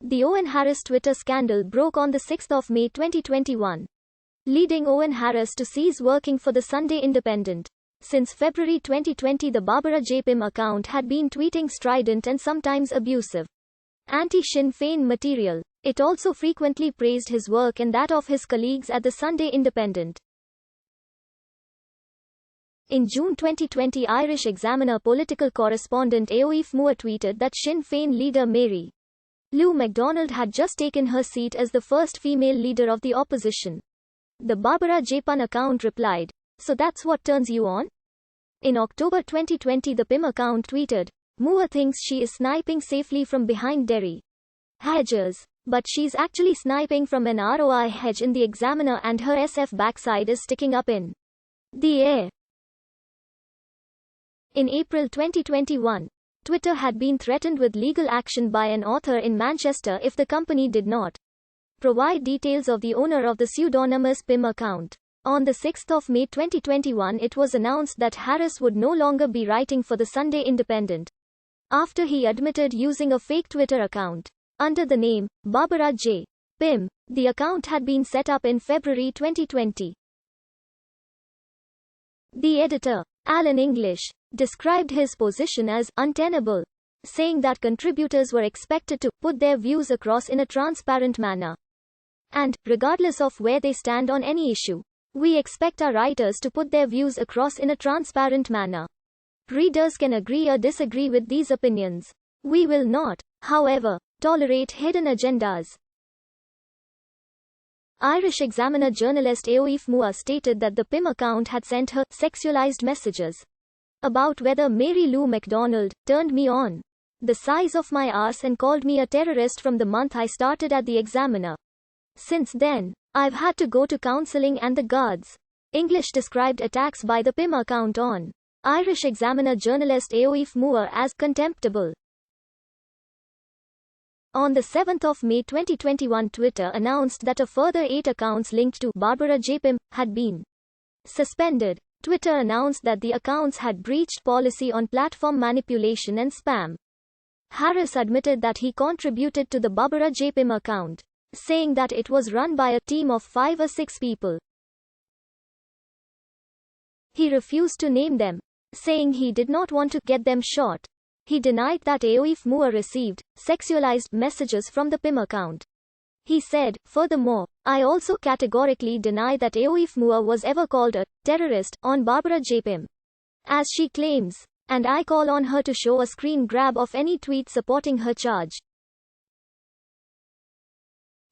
The Eoghan Harris Twitter scandal broke on the 6th of May 2021, leading Eoghan Harris to cease working for the Sunday Independent. Since February 2020, the Barbara J. Pym account had been tweeting strident and sometimes abusive anti-Sinn Féin material. It also frequently praised his work and that of his colleagues at the Sunday Independent. In June 2020, Irish Examiner political correspondent Eoghan Moore tweeted that Sinn Féin leader Mary Lou MacDonald had just taken her seat as the first female leader of the opposition. The Barbara J. Pym account replied, "So that's what turns you on?" In October 2020, the Pym account tweeted, "Moore thinks she is sniping safely from behind dairy hedges, but she's actually sniping from an ROI hedge in the Examiner and her SF backside is sticking up in the air." In April 2021, Twitter had been threatened with legal action by an author in Manchester if the company did not provide details of the owner of the pseudonymous Pym account. On the 6th of May 2021, it was announced that Harris would no longer be writing for the Sunday Independent, after he admitted using a fake Twitter account under the name Barbara J. Pym. The account had been set up in February 2020. The editor, Alan English, described his position as untenable, saying that contributors were expected to put their views across in a transparent manner. And, regardless of where they stand on any issue, we expect our writers to put their views across in a transparent manner. Readers can agree or disagree with these opinions. We will not, however, tolerate hidden agendas. Irish Examiner journalist Eoghan Moore stated that the Pym account had sent her sexualized messages about whether Mary Lou MacDonald turned me on the size of my arse and called me a terrorist from the month I started at the Examiner. Since then, I've had to go to counseling and the guards. English described attacks by the Pym account on Irish Examiner journalist Eoghan Moore as contemptible. On the 7th of May 2021, Twitter announced that a further 8 accounts linked to Barbara J. Pym had been suspended. Twitter announced that the accounts had breached policy on platform manipulation and spam. Harris admitted that he contributed to the Barbara J. Pym account, saying that it was run by a team of 5 or 6 people. He refused to name them, saying he did not want to get them shot. He denied that Eoghan Moore received sexualized messages from the Pym account. He said, "Furthermore, I also categorically deny that Eoghan Moore was ever called a terrorist on Barbara J. Pym, as she claims, and I call on her to show a screen grab of any tweet supporting her charge."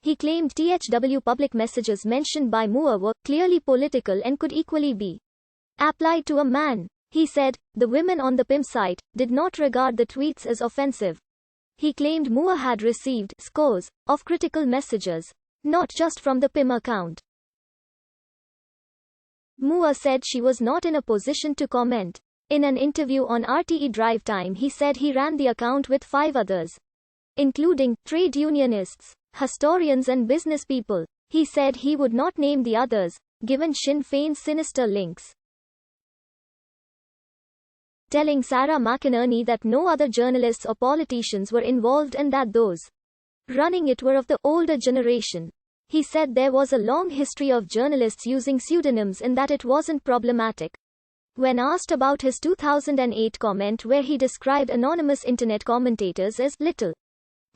He claimed THW public messages mentioned by Moore were clearly political and could equally be applied to a man. He said, the women on the Pym site did not regard the tweets as offensive. He claimed Moore had received scores of critical messages, not just from the Pym account. Moore said she was not in a position to comment. In an interview on RTE Drive Time, he said he ran the account with 5 others, including trade unionists, historians and business people. He said he would not name the others, given Sinn Féin's sinister links, telling Sarah McInerney that no other journalists or politicians were involved and that those running it were of the older generation. He said there was a long history of journalists using pseudonyms and that it wasn't problematic. When asked about his 2008 comment where he described anonymous internet commentators as little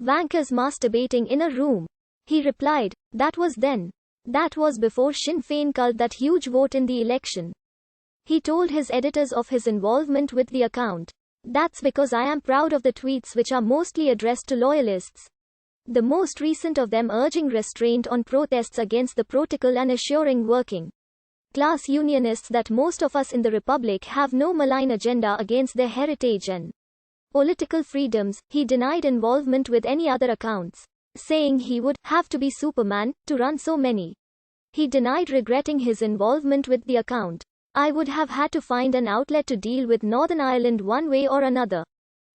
wankers masturbating in a room, he replied, "That was then. That was before Sinn Féin culled that huge vote in the election." He told his editors of his involvement with the account. "That's because I am proud of the tweets which are mostly addressed to loyalists. The most recent of them urging restraint on protests against the protocol and assuring working class unionists that most of us in the Republic have no malign agenda against their heritage and political freedoms." He denied involvement with any other accounts, saying he would have to be Superman to run so many. He denied regretting his involvement with the account. "I would have had to find an outlet to deal with Northern Ireland one way or another.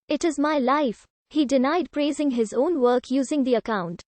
It is my life." He denied praising his own work using the account.